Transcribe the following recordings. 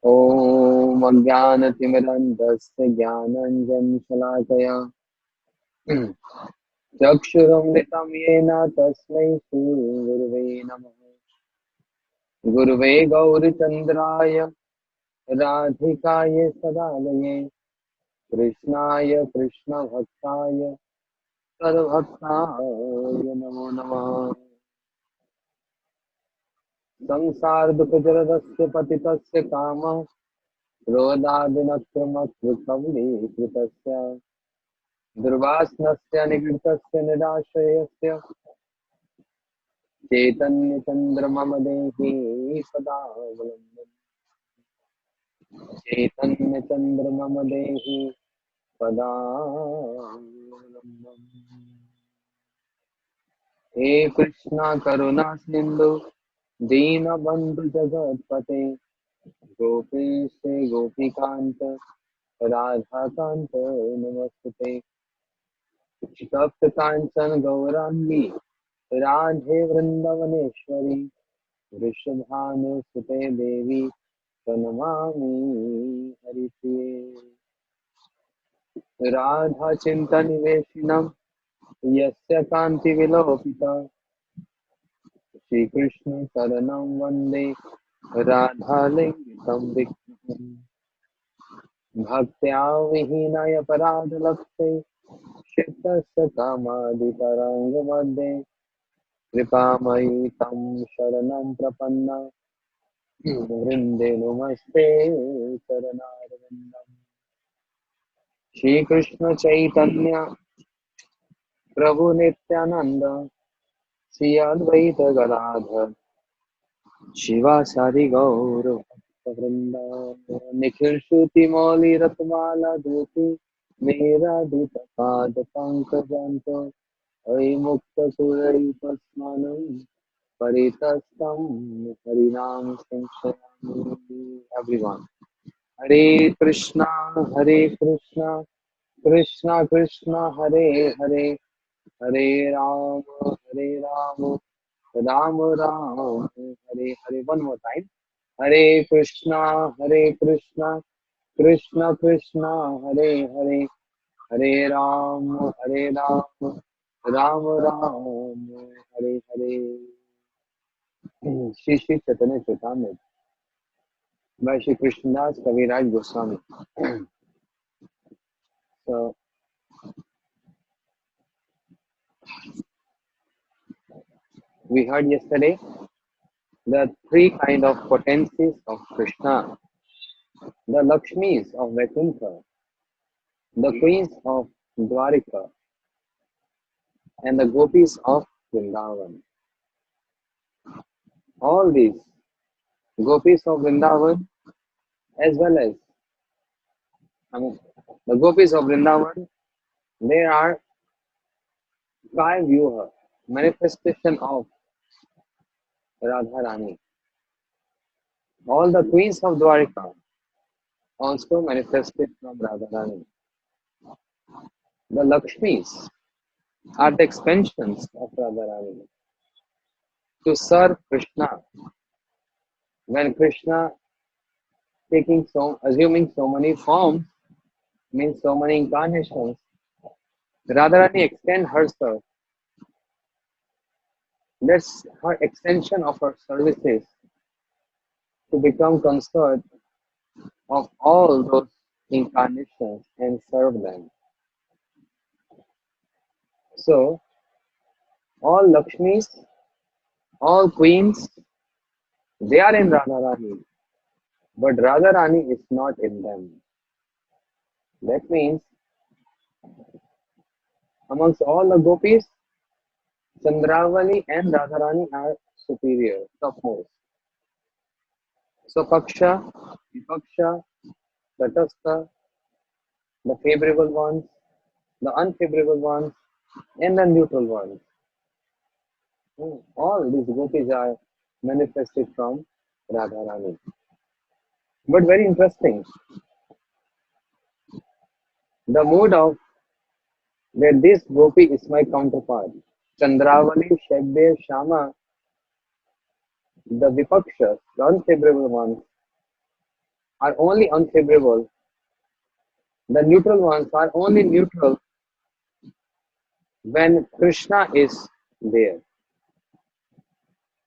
ॐ अज्ञानतिमिरन्धस्य ज्ञानाञ्जनशलाकया चक्षुरुन्मिलितं येन तस्मै श्रीगुरुवे नमः। गुरुवे गौरचन्द्राय राधिकाय सदालये कृष्णाय कृष्णभक्ताय सर्वभक्ताय नमो नमः। संसारदुःखजलदस्य पतितस्य कामः क्रोधादिनक्रमकृतस्य दुर्वासनस्य निगृतस्य निराश्रयस्य चैतन्यचन्द्रमम देहि सदावलम्बम्। चैतन्यचन्द्रमम देहि सदावलम्बम्। हे कृष्णा करुणा सिन्धु दीनबन्धु जगत्पते गोपेश गोपिकान्त राधाकान्त नमस्ते। तप्त कांचन गौरांगी राधे वृंदावनेश्वरी वृषभानुसुते देवी प्रणमामि हरिप्रिये। राधा चिंतनिवेशिनं यस्य कांति विलोपिता श्रीकृष्ण शरणं वन्दे राधालिंगितं विग्रहम्। भक्त्या विहीनाय पराधलक्ष्ये क्षिप्तस्य कामादितरङ्गमध्ये कृपामयि तं शरणं प्रपन्ना वृन्दे नमस्ते चरणारविन्दम्। श्री कृष्ण चैतन्य प्रभु नित्यानंद श्री अद्वैत गदाधर शिवासादि गौर भक्तवृंद। निखिल श्रुति मौली रत्माला धूति मेरा दूत पाद पंकजंतो अयि मुक्त सुरैपस्मनं परितस्तं हरिनाम संशयामि। Everyone, Hare Krishna Krishna Krishna Hare Hare Hare Ram Ram Ram Hare Hare. One more time. Hare Krishna Krishna Krishna Hare Hare Hare Ram Ram Ram Hare Hare. Shri Shri Chaitanya Charitamrita by Shri Krishnadas Kaviraj Goswami. So we heard yesterday the three kind of potencies of Krishna: the Lakshmis of Vaikuntha, the queens of Dwarika, and the gopis of Vrindavan. All these gopis of Vrindavan, as well as the gopis of Vrindavan, they are five vyuha, manifestation of Radharani. All the queens of Dwarika also manifested from Radharani. The Lakshmis are the expansions of Radharani to serve Krishna. When Krishna assuming so many forms, means so many incarnations, Radharani extend herself. That's her extension of her services to become consort of all those incarnations and serve them. So all Lakshmis, all queens, they are in Radharani, but Radharani is not in them. That means amongst all the gopis, Chandravali and Radharani are superior, topmost. So Paksha, Vipaksha, Tatastha, the favorable ones, the unfavorable ones, and the neutral ones. All these gopis are manifested from Radharani. But very interesting, the mood of that this gopi is my counterpart. Chandravali, Shabir, Shama, the Vipakshas, the unfavorable ones, are only unfavorable. The neutral ones are only neutral when Krishna is there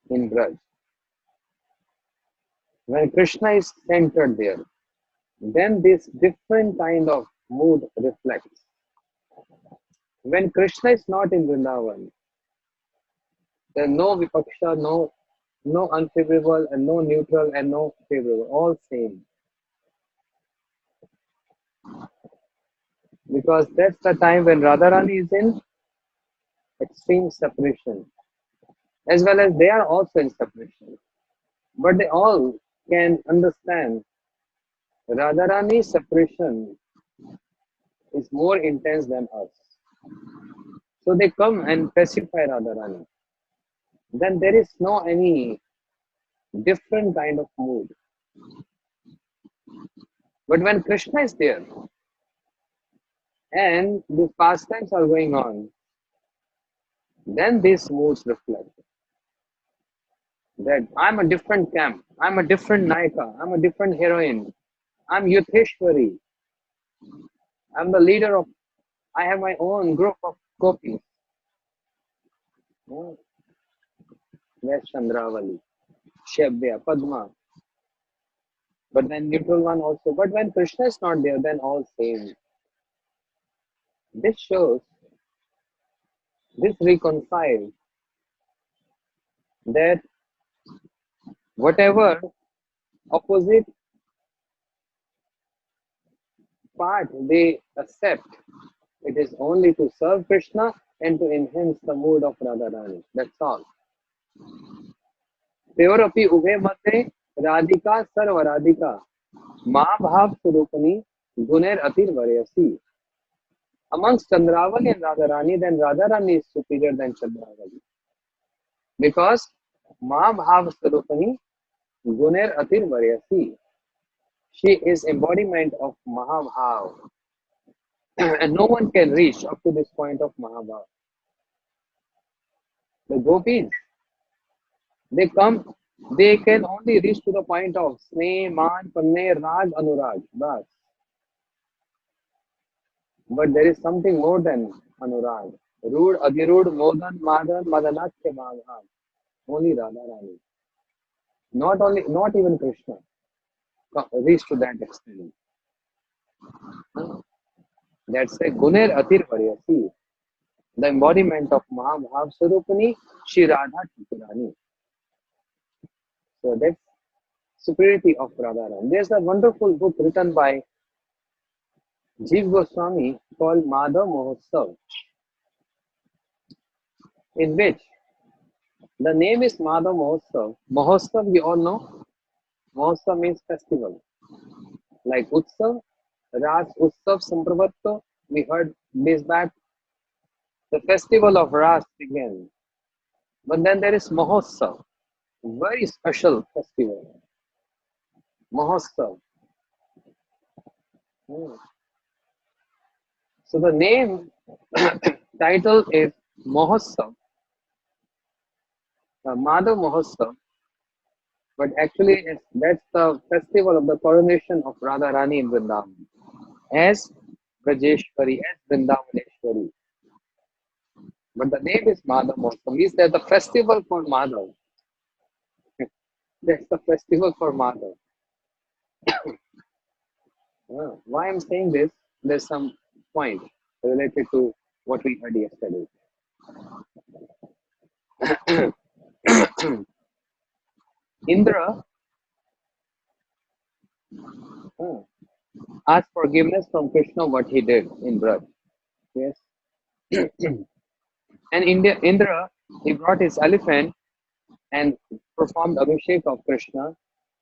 in Braj. When Krishna is centered there, then this different kind of mood reflects. When Krishna is not in Vrindavan, then no vipaksha, no unfavorable and no neutral and no favorable, all same. Because that's the time when Radharani is in extreme separation, as well as they are also in separation. But they all can understand Radharani's separation is more intense than us. So they come and pacify Radharani. Then there is no any different kind of mood. But when Krishna is there and the pastimes are going on, then these moods reflect that I'm a different camp, I'm a different Naika, I'm a different heroine, I'm Yutheshwari, I'm the leader of, I have my own group of gopis. Oh, there's Chandravali, Shabya, Padma, but then neutral one also. But when Krishna is not there, then all same. This shows, this reconciles that whatever opposite part they accept, it is only to serve Krishna and to enhance the mood of Radharani. That's all. Teorapi Ube Mate Radhika Sarva Radhika Ma Bhav Surupani Guner Atir Varyasi. Amongst Chandravali and Radharani, then Radharani is superior than Chandravali. Because Ma Bhav Surupani Guner Atir Varyasi. She is embodiment of Mahabhav. And no one can reach up to this point of Mahabhav. The gopis, they come, they can only reach to the point of Sneh, Man, Panne, Rag, Anurag. Bas. But there is something more than Anurag. Rud, Adirud, Modan, Madan, Madanatya Bhagavan. Only Radharani. Not even Krishna reach to that extent. That's a Guner Atir Varyasi. The embodiment of Mahabhav Sarupani, Shri Radha Chaturani. So that's superiority of Radharani. There's a wonderful book written by Jiv Goswami called Madhav Mahotsav, in which the name is Madhav Mahotsav. Mahotsav, you all know. Mahotsav means festival. Like Utsav, Ras Utsav Sampravatto, we heard days back. The festival of Ras began. But then there is Mahotsav, very special festival. Mahotsav. So the name title is Mahotsav, Madhav Mahotsav, but actually that's the festival of the coronation of Radharani in Vrindavan as Brajeshwari, as Vrindavaneshwari. But the name is Madhav Mahotsav, means that the festival for Madhav. That's the festival for Madhav. Why I'm saying this, there's some point related to what we heard yesterday. Indra asked forgiveness from Krishna what he did in Braj. Yes. And Indra, he brought his elephant and performed Abhishek of Krishna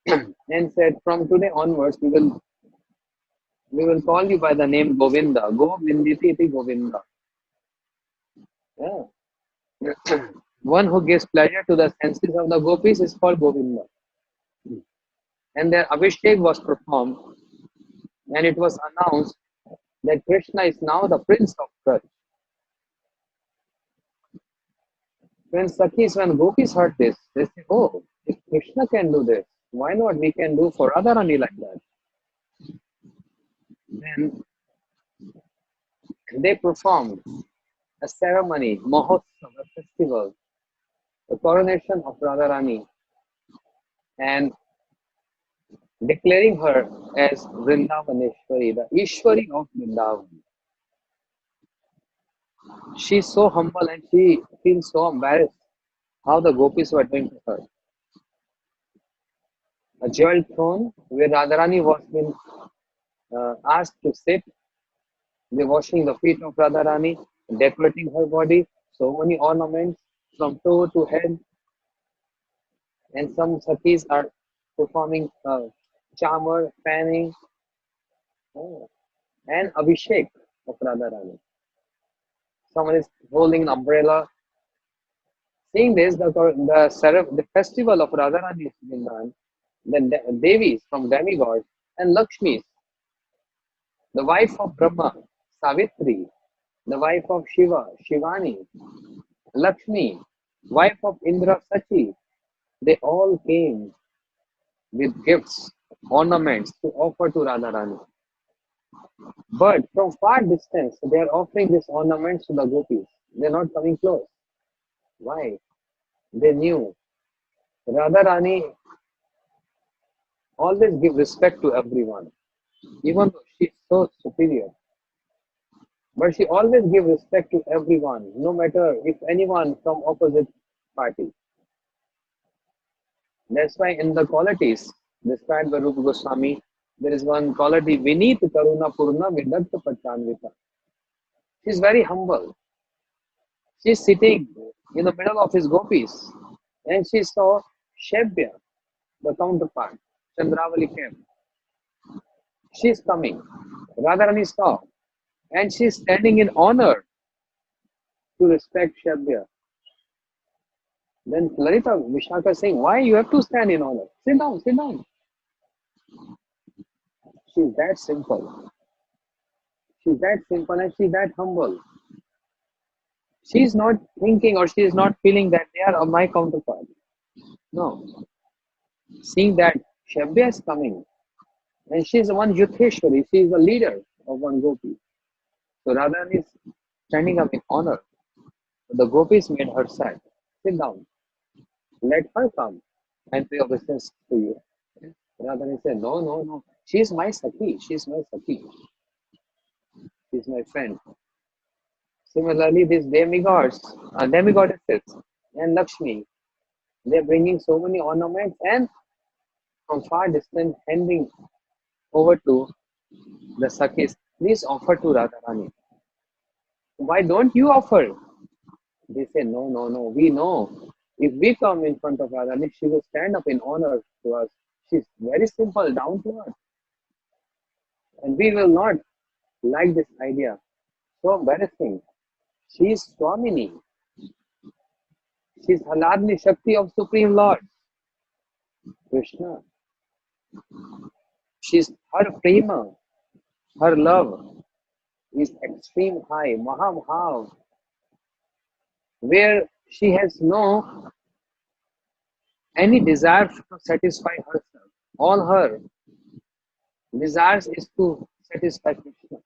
and said, from today onwards, we will call you by the name Govinda. Govinditi iti Govinda. Yeah. One who gives pleasure to the senses of the gopis is called Govinda. And their Abhishek was performed, and it was announced that Krishna is now the prince of Braj. When Sakhis, when gopis heard this, they say, oh, if Krishna can do this, why not we can do for Radharani like that? Then they performed a ceremony, Mahotsav, a festival, the coronation of Radharani, and declaring her as Vrindavaneshwari, the Ishwari of Vrindavan. She's so humble and she feels so embarrassed how the gopis were doing to her. A jeweled throne where Radharani was been asked to sit. They're washing the feet of Radharani, decorating her body, so many ornaments from toe to head, and some sakhis are performing chamar, fanning, oh, and abhishek of Radharani. Someone is holding an umbrella. Seeing this, the festival of Radharani is being done. Then Devis from demigods and Lakshmis, the wife of Brahma, Savitri, the wife of Shiva, Shivani, Lakshmi, wife of Indra, Sachi, they all came with gifts, ornaments to offer to Radharani. But from far distance, they are offering these ornaments to the gopis. They are not coming close. Why? They knew Radharani always give respect to everyone, even though she is so superior. But she always give respect to everyone, no matter if anyone from opposite party. That's why in the qualities described by Rupa Goswami, there is one quality, Vinit Karuna Purna Vidakta Pachanvita. She's very humble. She's sitting in the middle of his gopis and she saw Shebya, the counterpart, Chandravali came. She's coming. Radharani saw and she's standing in honor to respect Shebya. Then Lalita Vishaka is saying, why you have to stand in honor? Sit down, sit down. She's that simple. She's that simple and she's that humble. She's not thinking or she is not feeling that they are my counterpart. No. Seeing that Shabya is coming and she's the one Yutheshwari, she is the leader of one gopi. So Radharani is standing up in honor. The gopis made her sad. Sit down. Let her come and pay obeisance to you. Radharani said, no, no, no. She's my Sakhi. She's my Sakhi. She's my friend. Similarly, these demigoddesses, and Lakshmi, they're bringing so many ornaments and from far distance handing over to the Sakhis. Please offer to Radharani. Why don't you offer? They say, no, no, no. We know if we come in front of Radharani, she will stand up in honor to us. She's very simple, down to earth. And we will not like this idea. So embarrassing. She is Swamini. She is Haladni Shakti of Supreme Lord, Krishna. She's her prema, her love is extreme high, Mahabhav, where she has no any desire to satisfy herself. All her desires is to satisfy Krishna.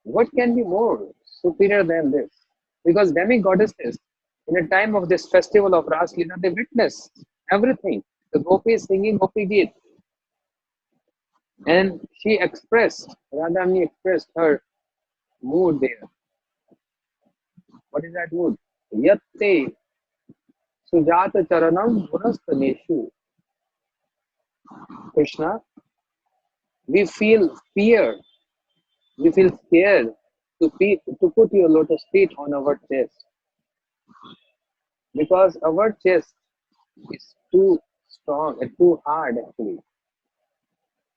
What can be more superior than this? Because demigoddesses, in a time of this festival of Ras Leela, they witness everything. The gopis singing Gopi Geet. And she expressed, Radharani expressed her mood there. What is that mood? Yatte Sujata Charanam Gunastaneshu. Krishna, we feel fear, we feel scared to put your lotus feet on our chest. Because our chest is too strong and too hard actually.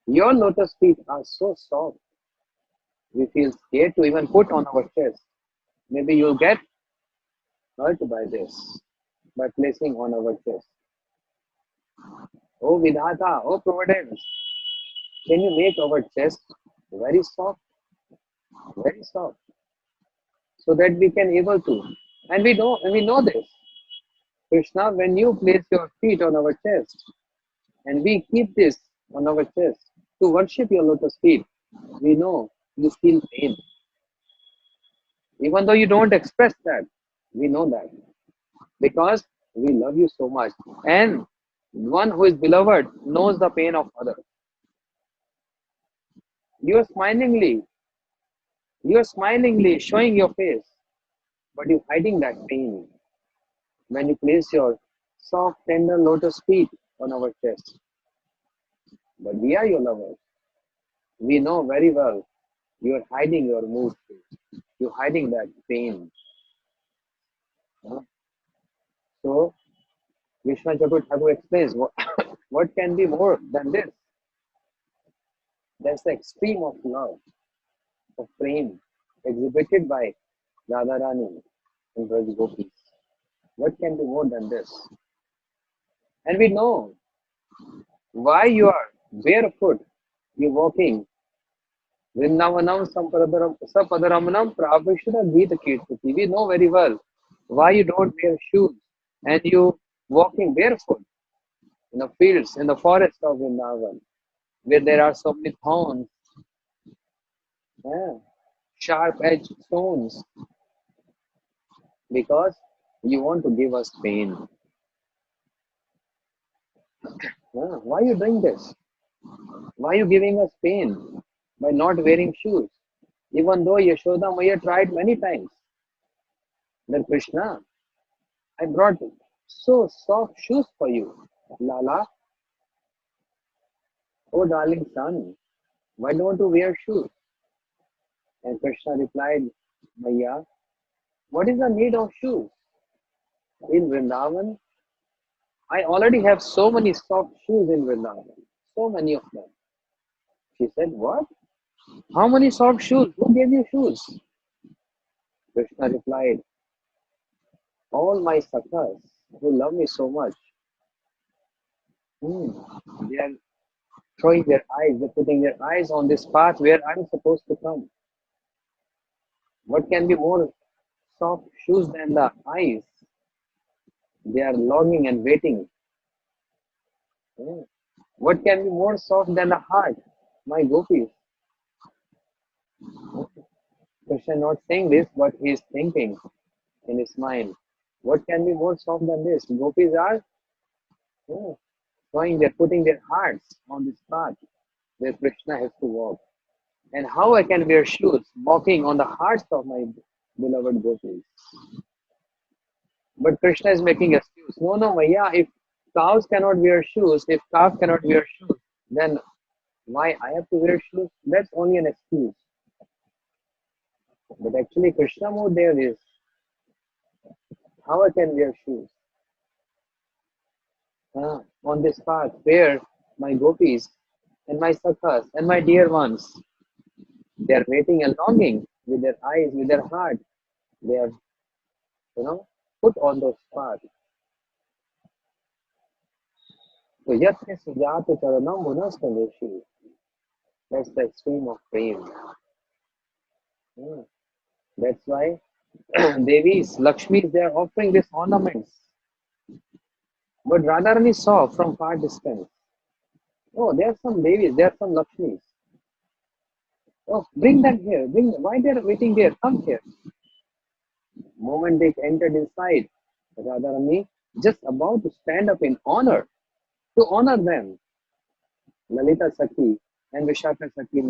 Your lotus feet are so soft. We feel scared to even put on our chest. Maybe you'll get hurt by this, by placing on our chest. Oh Vidhata, oh Providence, can you make our chest very soft, so that we can able to. And we know this. Krishna, when you place your feet on our chest, and we keep this on our chest to worship your lotus feet, We know you feel pain. Even though you don't express that, we know that because we love you so much. And one who is beloved knows the pain of others. You are smilingly, you are smilingly showing your face, but you're hiding that pain when you place your soft, tender lotus feet on our chest. But we are your lovers. We know very well you are hiding your mood. You're hiding that pain. Huh? So Vishnu Chakur Thakur explains what can be more than this? That's the extreme of love, of prem, exhibited by Radharani and Braj Gopis. What can be more than this? And we know why you are barefoot, you're walking. Vrindavanam Sapadaramnam Pravishra Gita Kirtati. We know very well why you don't wear shoes and you walking barefoot in the fields, in the forest of Vrindavan, where there are so many thorns, yeah, sharp-edged stones, because you want to give us pain. Yeah, why are you doing this? Why are you giving us pain by not wearing shoes? Even though Yashoda Maya tried many times. Then Krishna, I brought so soft shoes for you. Lala, oh darling son, why don't you wear shoes? And Krishna replied, Maya, what is the need of shoes? In Vrindavan, I already have so many soft shoes in Vrindavan. So many of them. She said, what? How many soft shoes? Who gave you shoes? Krishna replied, all my sakhas who love me so much. Hmm, they are throwing their eyes, they're putting their eyes on this path where I'm supposed to come. What can be more soft shoes than the eyes? They are longing and waiting. Hmm. What can be more soft than the heart? My gopis. Krishna not saying this, but he is thinking in his mind. What can be more soft than this? Gopis are going, they're putting their hearts on this path where Krishna has to walk. And how I can wear shoes walking on the hearts of my beloved gopis? But Krishna is making excuse. No, no, Maya, if cows cannot wear shoes, if calf cannot wear shoes, then why I have to wear shoes? That's only an excuse. But actually, Krishna mood there is how I can wear shoes on this path where my gopis and my sakhas and my dear ones, they are waiting and longing with their eyes, with their heart. They are, put on those paths. So yatne sujata charanam munastaneshi. That's the extreme of prem. Hmm. That's why Devis, Lakshmis, they are offering these ornaments. But Radharani saw from far distance. Oh, there are some Devis, there are some Lakshmis. Oh, bring them here. Bring them. Why they are waiting there? Come here. Moment they entered inside, Radharani just about to stand up in honor, to honor them. Lalita Sakhi and Vishaka Sakhi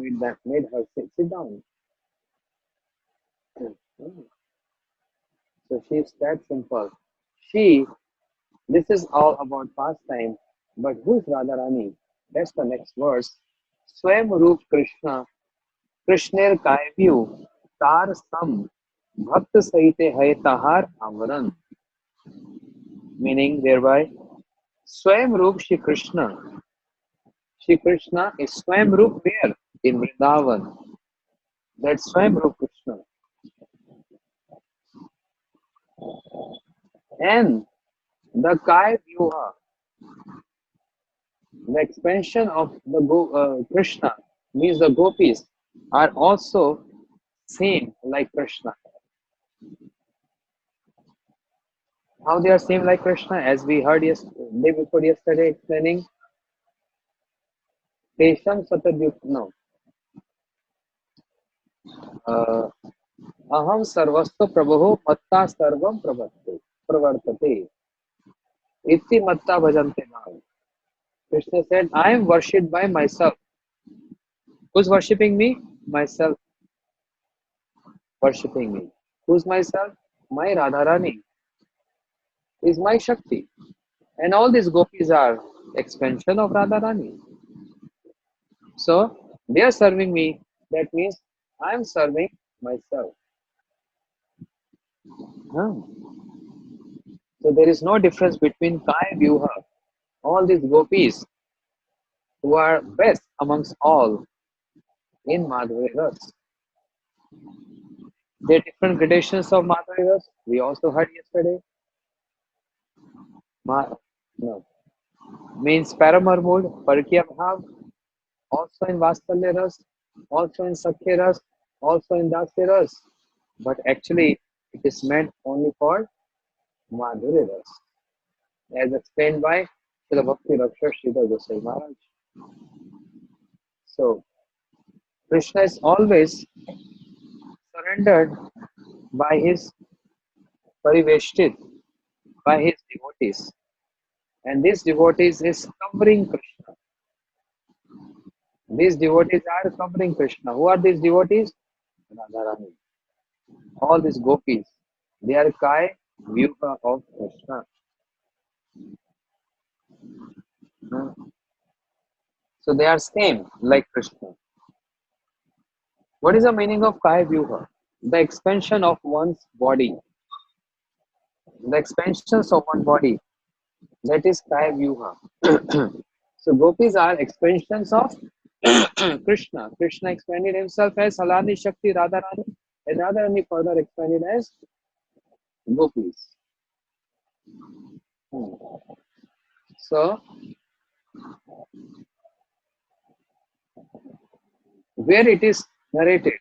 made her sit down. So she's that simple. She, this is all about pastime, but who's Radharani? That's the next verse. Swam Roop Krishna, Krishner Kaivyu, Tar Sam, Bhakt Sahite Hai Tahar Amran. Meaning thereby, Swam Roop Shri Krishna. Shri Krishna is Swam Roop where? In Vrindavan. That's Swam Roop Krishna. And the Kai Vyuha, the expansion of the Krishna, means the gopis are also same like Krishna. How they are same like Krishna, as we heard day before yesterday explaining. Tesham Satadyut, no. uh, aham sarvasva prabhu matta sarvam pravartate iti matta bhajante mam. Krishna said, I am worshipped by myself. Who's worshipping me? Myself worshipping me. Who's myself? My Radharani is my Shakti. And all these gopis are expansion of Radharani. So they are serving me. That means I am serving myself. Huh? So there is no difference between Kaya Vyuha. All these gopis who are best amongst all in Madhuri Ras. There are different gradations of Madhuri Ras. We also heard yesterday. No, means Paramar mood, Parikya Bhav, also in Vatsalya Ras, also in Sakhya Ras, also in Dasya Ras. But actually, it is meant only for Madhuri Ras, as explained by the Bhakti Raksha Sripad Goswami Maharaj. So, Krishna is always surrendered by his pariveshtit, by his devotees. And these devotees is covering Krishna. These devotees are covering Krishna. Who are these devotees? Radharani. All these gopis, they are Kai Vyuha of Krishna. Hmm. So they are same like Krishna. What is the meaning of Kai Vyuha? The expansion of one's body. The expansions of one body. That is Kai Vyuha. So gopis are expansions of Krishna. Krishna expanded himself as Halani Shakti Radharani, and Radharani further expanded as gopis. Hmm. So where it is narrated,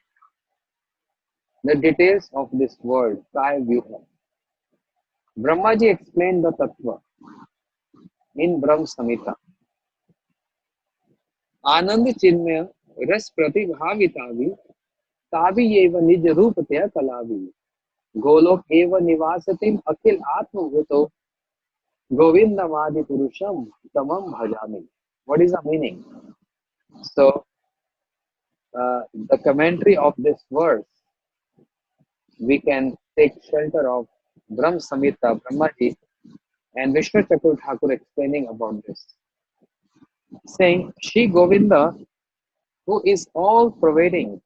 the details of this world, Kaya Vyuha. Brahmaji explained the Tattva in Brahm Samhita. आनंद चिन्मय रस प्रतिभावितावि तावि एव निज रूप तया कलावि गोलोक एव निवासतिम अखिल आत्मभूतो गोविंदमादि पुरुषम तमम भजामि. What is the meaning? So the commentary of this verse, we can take shelter of Brahm Samhita, Brahmaji, and Vishnu Chakur Thakur explaining about this, saying Shri Govinda, who is all pervading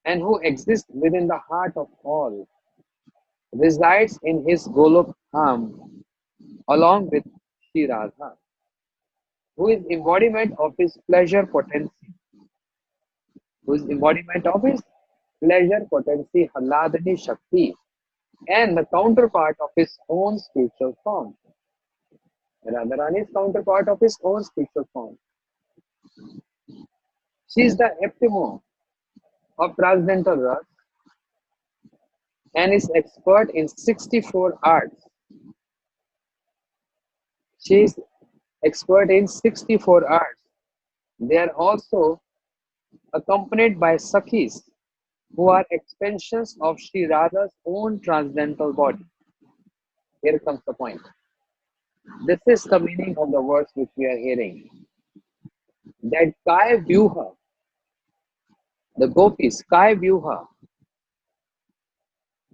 and who exists within the heart of all, resides in his Golok Dham along with Shri Radha, who is embodiment of his pleasure potency, who is embodiment of his pleasure potency, Halladini Shakti, and the counterpart of his own spiritual form. Radharani is counterpart of his own spiritual form. She is the epitome of transcendental rasa and is expert in 64 arts. She is expert in 64 arts. They are also accompanied by Sakhis, who are extensions of Sri Radha's own transcendental body. Here comes the point. This is the meaning of the words which we are hearing. That Kaya Vyuha, the gopis, Kaya Vyuha,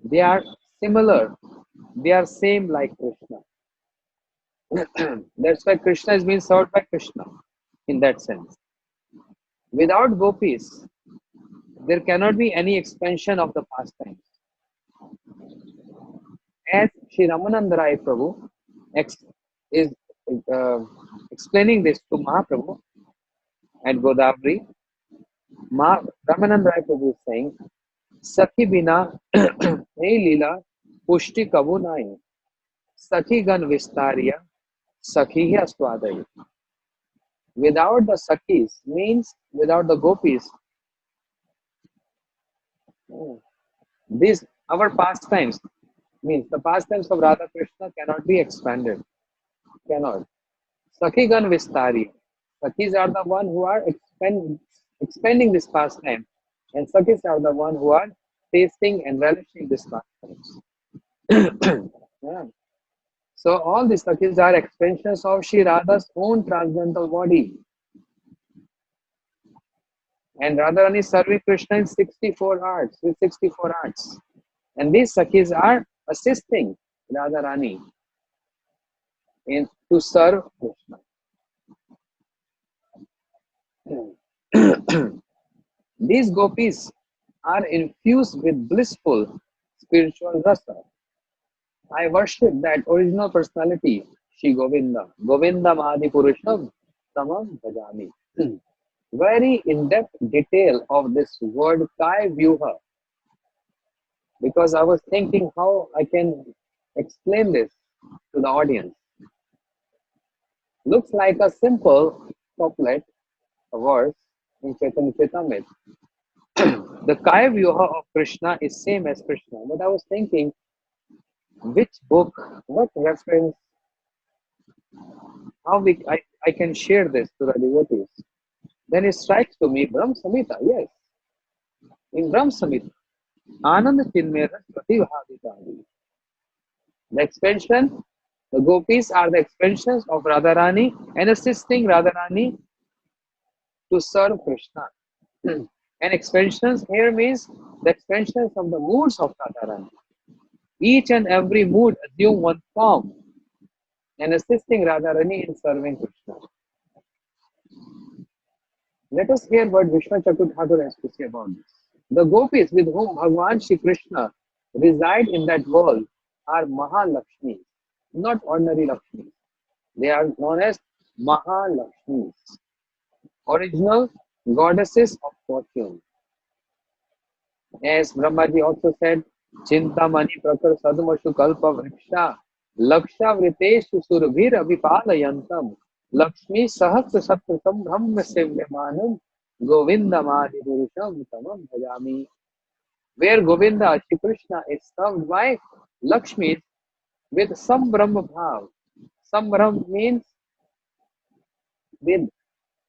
they are similar, they are same like Krishna. That's why Krishna is being served by Krishna in that sense. Without gopis, there cannot be any expansion of the pastimes. As Sri Ramananda Rai Prabhu is uh, explaining this to Mahaprabhu at Godavari, Ramananda Rai Prabhu is saying, Sakhi bina hey Lila pushti kabu nai, Sakhi gan vistarya, Sakhi hi aswadai. Without the Sakhis means without the gopis, these our pastimes means the pastimes of Radha Krishna cannot be expanded. Cannot. Sakhigan Vistari. Sakhis are the one who are expanding this pastime. And Sakis are the one who are tasting and relishing this nonsense. Yeah. So all these Sakis are extensions of Sri Radha's own transcendental body. And Radharani is serving Krishna in 64 arts, with 64 arts. And these Sakis are assisting Radharani in to serve Krishna. These gopis are infused with blissful spiritual rasa. I worship that original personality, Shri Govinda. Govinda Mahadi Purusham Tamam Bhajami. Very in-depth detail of this word Kai Vyuha, because I was thinking how I can explain this to the audience. Looks like a simple couplet, a verse in Chaitanya Caritamrta. The Kaya Vyuha of Krishna is same as Krishna. But I was thinking, which book, what reference, I can share this to the devotees. Then it strikes to me, Brahm Samhita, yes. In Brahm Samhita, Ananda Chinmaya Prativahaditadi. The expansion, the gopis are the expansions of Radharani and assisting Radharani to serve Krishna. And expansions here means the expansions of the moods of Radharani. Each and every mood assume one form and assisting Radharani in serving Krishna. Let us hear what Vishnu Chakur Thakur has to say about this. The gopis with whom Bhagavan Shri Krishna reside in that world are Mahalakshmi, not ordinary Lakshmi. They are known as Mahalakshmis, original goddesses of fortune. As Brahmaji also said, Chintamani Prakar Sadmashu Kalpa Vriksha Laksha Vriteshu Surabhir Abhipalayantam Lakshmi Sahasra Satya Sambhamya Sevyamanam Govinda Madi Purusham Tamam Bhajami. Where Govinda, Shri Krishna, is served by Lakshmi with Sambhrama Bhav. Sambram means with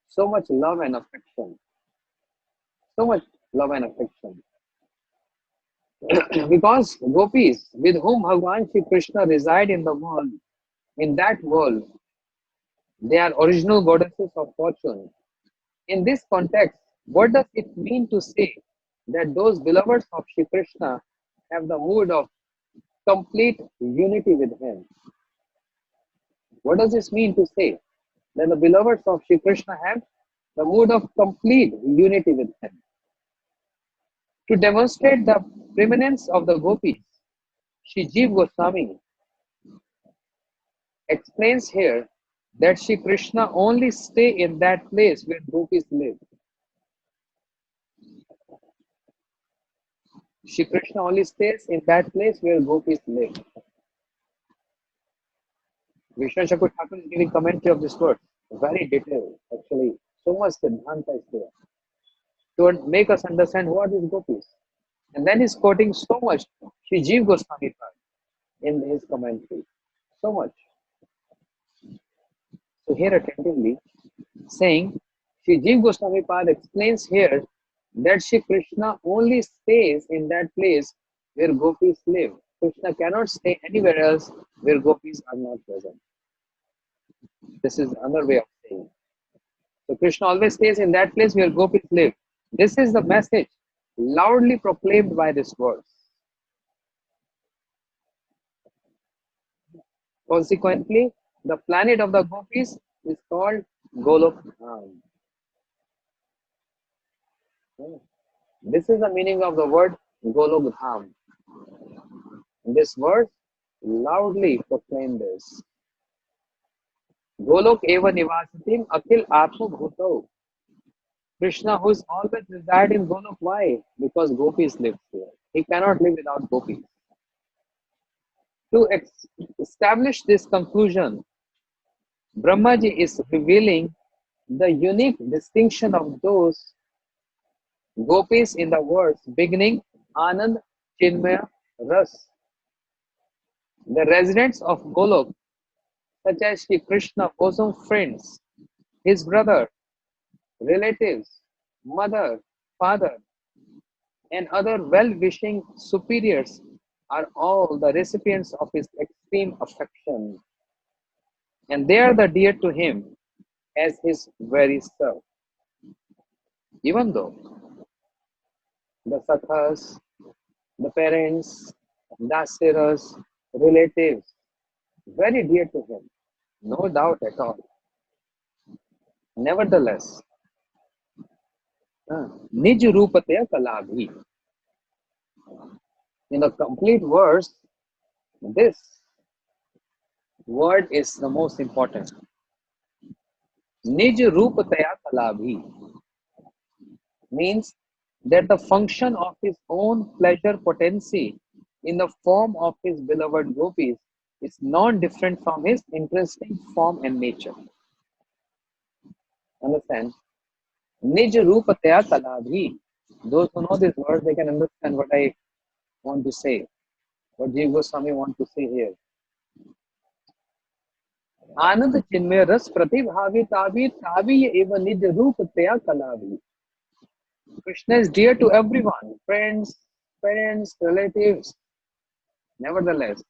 so much love and affection. So much love and affection. Because gopis with whom Bhagavan Shri Krishna reside in the world, in that world, they are original goddesses of fortune. In this context, what does it mean to say that those beloveds of Shri Krishna have the mood of complete unity with him? What does this mean to say that the beloveds of Shri Krishna have the mood of complete unity with him? To demonstrate the preeminence of the gopis, Shri Jiva Goswami explains here that Shri Krishna only stay in that place where gopis live. Shri Krishna only stays in that place where gopis live. Vishnu Chakur Thakur is giving commentary of this word. Very detailed, actually. So much Siddhanta is there to make us understand who are these gopis. And then he's quoting so much Shri Jiva Goswami in his commentary. So much. So here attentively, saying Shri Jiva Goswami Pad explains here that Shri Krishna only stays in that place where gopis live. Krishna cannot stay anywhere else where gopis are not present. This is another way of saying. So Krishna always stays in that place where gopis live. This is the message loudly proclaimed by this verse. Consequently, the planet of the gopis is called Golok Dham. This is the meaning of the word Golok Dham. This verse loudly proclaimed this. Golok eva nivasatim akil atma bhutau. Krishna, who is always reside in Golok, why? Because gopis live here. He cannot live without gopis. To establish this conclusion, Brahmaji is revealing the unique distinction of those gopis in the words beginning Anand Chinmaya Ras. The residents of Golok, such as Shri Krishna, bosom friends, his brother, relatives, mother, father, and other well-wishing superiors are all the recipients of his extreme affection, and they are the dear to him as his very self. Even though the sakhas, the parents, dasaras, relatives, very dear to him, no doubt at all. Nevertheless, Nij Rupatya Kalabhi. In the complete verse, this word is the most important. Nij Rupatya Kalabhi means that the function of his own pleasure potency in the form of his beloved gopis is non-different from his interesting form and nature. Understand? Nij Rupatya Kalabhi. Those who know this word, they can understand what I want to say, what Jiva Goswami want to say here. आनंद चिन्मय रस प्रतिभावी तावी तावी एवं निज रूप तया कलावी. Krishna is dear to everyone, friends, parents, relatives. Nevertheless,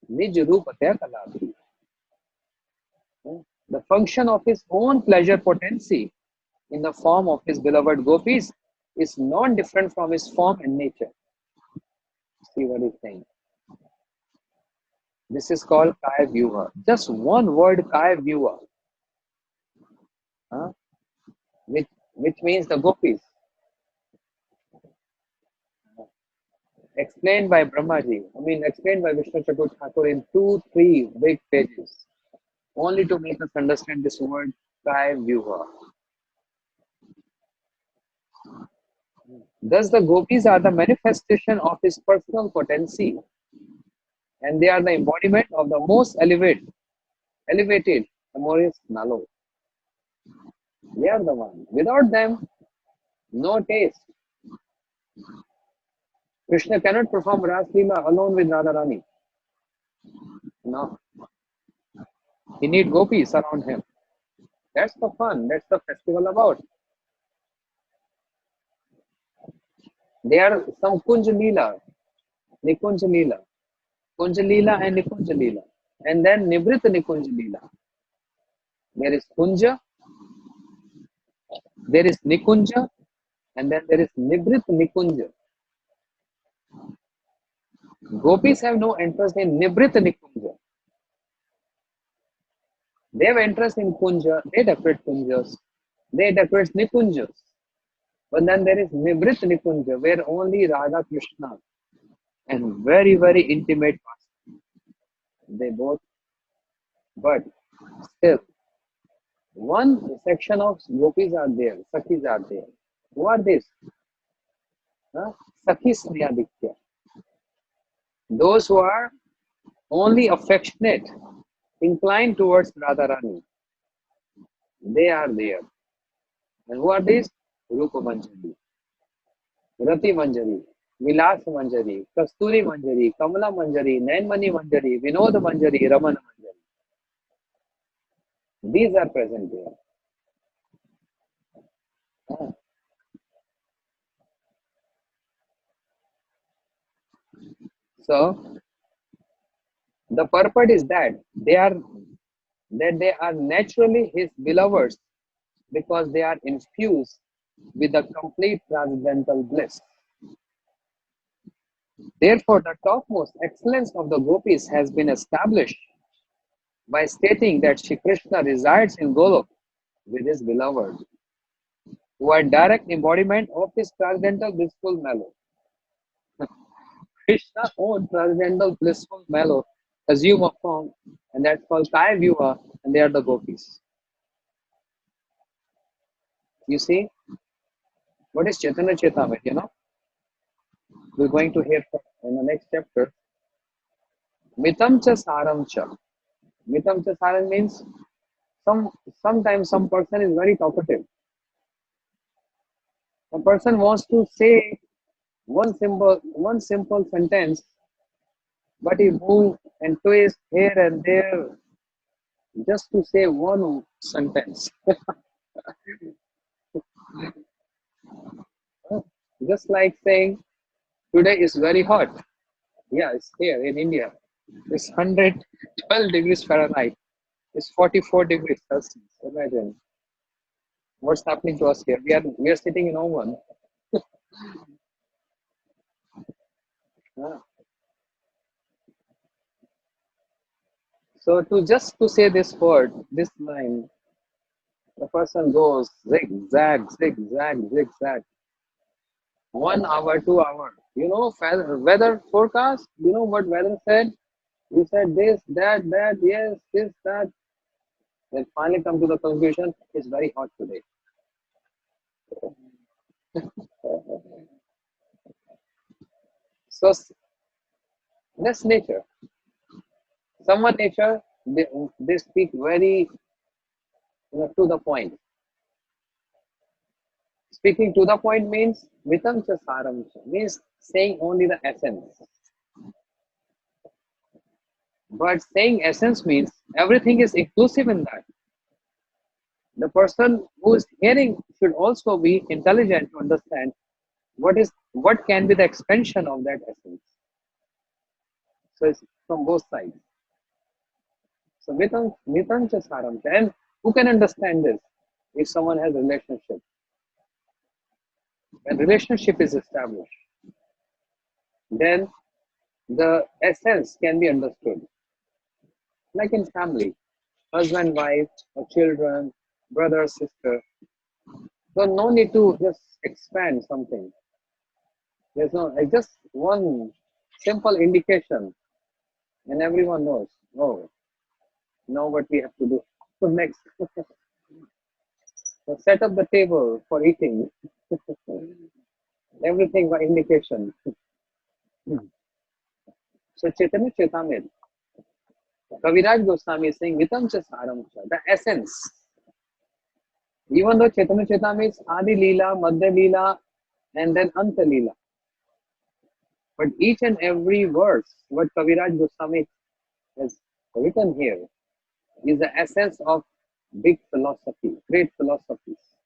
nij रूप तया कलावी. The function of his own pleasure potency in the form of his beloved gopis is non different from his form and nature. See what he's saying. This is called Kaya Vyuha. Just one word, Kaya Vyuha, huh? which means the gopis. Explained by Brahmaji, explained by Vishnu Chatur Thakur in 2-3 big pages, only to make us understand this word Kaya Vyuha. Thus, the gopis are the manifestation of his personal potency, and they are the embodiment of the most elevated, amorous Nalo. They are the one. Without them, no taste. Krishna cannot perform Ras Leela alone with Radharani. No. He needs gopis around him. That's the fun. That's the festival about. There are some Kunj Leela, Nikunj Leela, Kunj Leela and Nikunj Leela, and then Nivrit Nikunj Leela. There is Kunja, there is Nikunja, and then there is Nivrit Nikunja. Gopis have no interest in Nivrit Nikunja. They have interest in Kunja, they decorate Kunjas, they decorate Nikunjas. But then there is Nivrit Nikunja, where only Radha Krishna and very, very intimate person. They both, but still, one section of gopis are there, Sakhis are there. Who are these? Sakhi Snyaditya. Those who are only affectionate, inclined towards Radharani. They are there. And who are these? Rupa Manjari, Rati Manjari, Vilas Manjari, Kasturi Manjari, Kamala Manjari, Nainmani Manjari, Vinod Manjari, Ramana Manjari. These are present there. So the purport is that they are naturally his beloveds because they are infused with the complete transcendental bliss. Therefore, the topmost excellence of the gopis has been established by stating that Shri Krishna resides in Golok with his beloved, who are direct embodiment of his transcendental blissful mellow. Krishna's own transcendental blissful mellow assume a form, and that's called Kaya Vyuha, and they are the gopis. You see, what is Chaitanya Caritamrta? We're going to hear in the next chapter. Mitam cha saram cha. Mitam cha saram means sometimes some person is very talkative. A person wants to say one simple sentence, but he moves and twists here and there just to say one sentence. Just like saying today is very hot. Yeah, it's here in India. It's 112 degrees Fahrenheit. It's 44 degrees Celsius. Imagine what's happening to us here. We are sitting in oven. Ah. So to say this word, this line, the person goes zigzag, zigzag, zigzag. 1 hour, 2 hour. Weather forecast. You know what weather said? You said this, that, yes, this, that. Then finally come to the conclusion, it's very hot today. So that's nature. Someone nature, they speak very to the point. Speaking to the point means vitam cha saram cha, means saying only the essence. But saying essence means everything is inclusive in that. The person who is hearing should also be intelligent to understand what can be the expansion of that essence. So it's from both sides. So vitam cha saram cha. And who can understand this? If someone has a relationship. When relationship is established, then the essence can be understood. Like in family, husband, wife, or children, brother, sister. So no need to just expand something. There's no just one simple indication, and everyone knows. Oh, know what we have to do. So next, so set up the table for eating. Everything by indication. So Chaitanya Charitamrta, Kaviraj Goswami is saying Vitam cha saram cha, the essence. Even though Chaitanya Charitamrta is Adi Lila, Madhya Lila, and then Anta Lila. But each and every verse, what Kaviraj Goswami has written here, is the essence of big philosophy, great philosophies.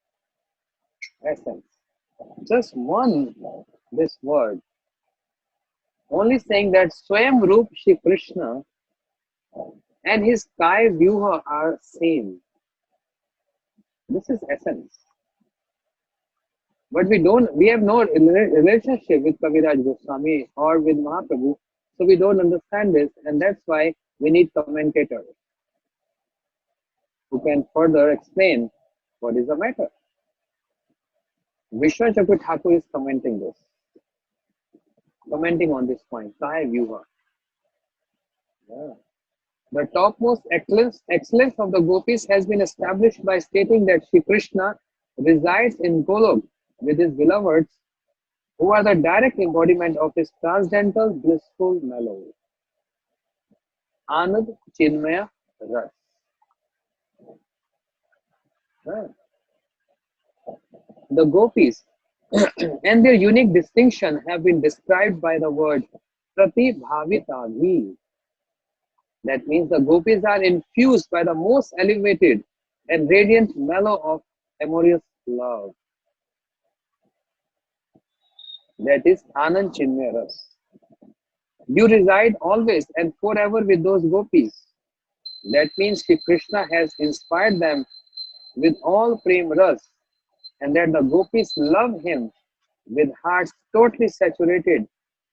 Essence. Just one, this word, only saying that Swayam Roop Shri Krishna and his Kai Vyuha are same. This is essence. But we have no relationship with Kaviraj Goswami or with Mahaprabhu, so we don't understand this, and that's why we need commentators who can further explain what is the matter. Vishwa Chakra Thakur is commenting on this point. Sai Vyuha. Yeah. The topmost excellence of the gopis has been established by stating that Shri Krishna resides in Golok with his beloveds, who are the direct embodiment of his transcendental blissful melody. Anand Chinmaya Ras. Yeah. The gopis and their unique distinction have been described by the word Pratibhavitaghi. That means the gopis are infused by the most elevated and radiant mellow of amorous love. That is Anand Chinmaya Ras. You reside always and forever with those gopis. That means Shri Krishna has inspired them with all prem ras, and that the gopis love him with hearts totally saturated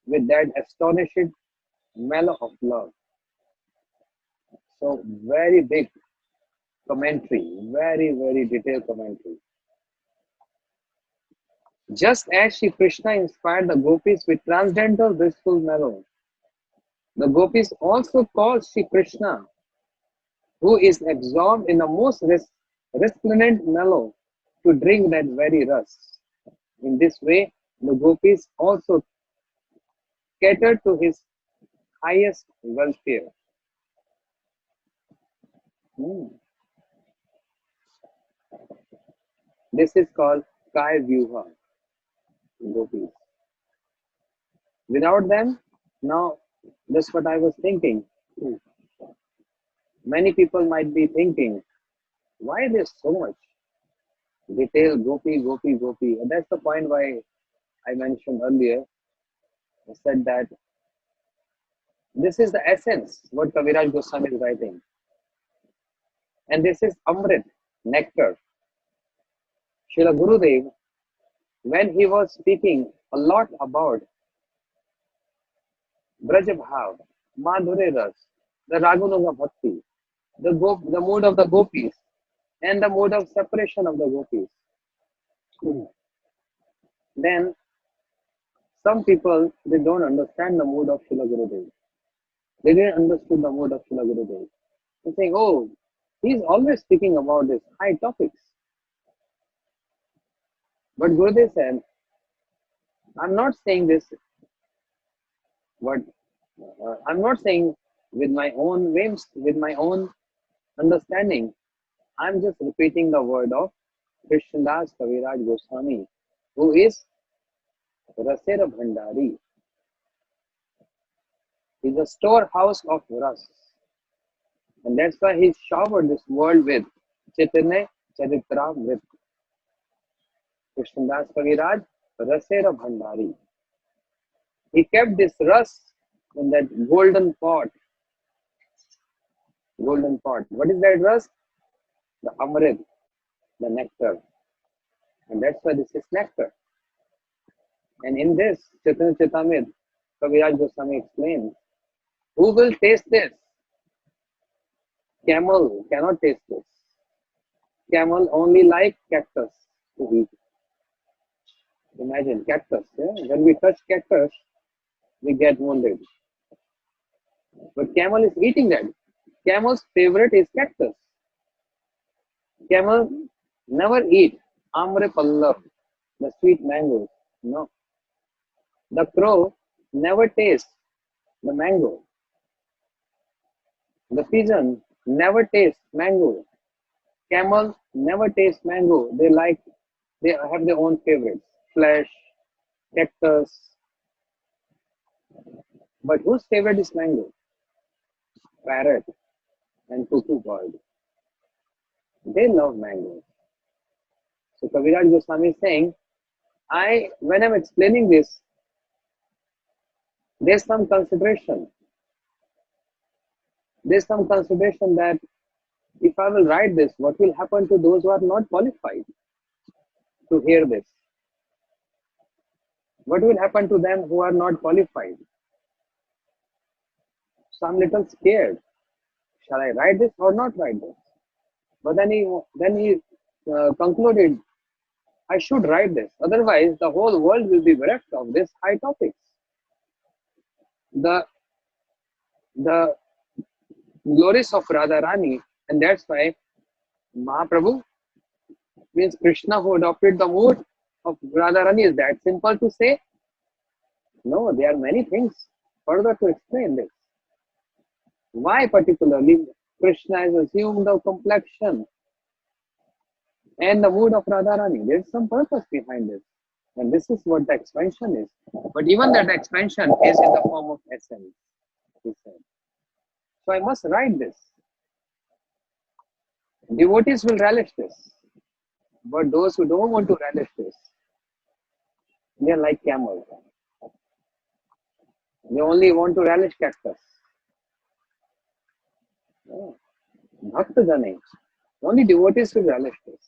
with that astonishing mellow of love. So very big commentary, very, very detailed commentary. Just as Shri Krishna inspired the gopis with transcendental blissful mellow, the gopis also call Shri Krishna, who is absorbed in the most resplendent mellow, to drink that very ras. In this way, the gopis also cater to his highest welfare. This is called Kai Vyuha, gopis. Without them, now that's what I was thinking. Many people might be thinking, why there's so much detail, gopi, gopi, gopi. And that's the point why I mentioned earlier, I said that this is the essence what Kaviraj Goswami is writing. And this is Amrit, nectar. Srila Gurudev, when he was speaking a lot about Brajabhav, Madhure Ras, the Raganuga Bhakti, the mood of the gopis, and the mode of separation of the gopis, then some people, they don't understand the mood of Srila Gurudev. They didn't understand the mood of Srila Gurudev. They saying, oh, he's always speaking about this high topics. But Gurudev said, I'm not saying this, but I'm not saying with my own whims, with my own understanding. I'm just repeating the word of Krishnadas Kaviraj Goswami, who is Rasera Bhandari. He's a storehouse of ras. And that's why he showered this world with Caitanya Caritamrta. Krishnadas Kaviraj, Rasera Bhandari. He kept this ras in that golden pot. Golden pot. What is that ras? The Amrit, the nectar. And that's why this is nectar. And in this, Chaitanya Charitamrita, Kaviraj Goswami explains, who will taste this? Camel cannot taste this. Camel only like cactus to eat. Imagine cactus. Yeah? When we touch cactus, we get wounded. But camel is eating that. Camel's favorite is cactus. Camel never eat amre pallav, the sweet mangoes. No. The crow never tastes the mango. The pigeon never tastes mango. Camel never tastes mango. They have their own favorites. Flesh, cactus. But whose favorite is mango? Parrot and cuckoo bird. They love mango. So Kaviraj Goswami is saying, when I'm explaining this, there's some consideration. There's some consideration that if I will write this, what will happen to those who are not qualified to hear this? What will happen to them who are not qualified? So I'm a little scared. Shall I write this or not write this? But then he concluded, I should write this. Otherwise, the whole world will be bereft of this high topics. The glories of Radharani, and that's why Mahaprabhu means Krishna who adopted the mood of Radharani. Is that simple to say? No, there are many things further to explain this. Why particularly Krishna has assumed the complexion and the mood of Radharani? There's some purpose behind this. And this is what the expansion is. But even that expansion is in the form of essence, he said. So I must write this. Devotees will relish this. But those who don't want to relish this, they are like camels. They only want to relish cactus. Bhakta Jane. Only devotees will relish this.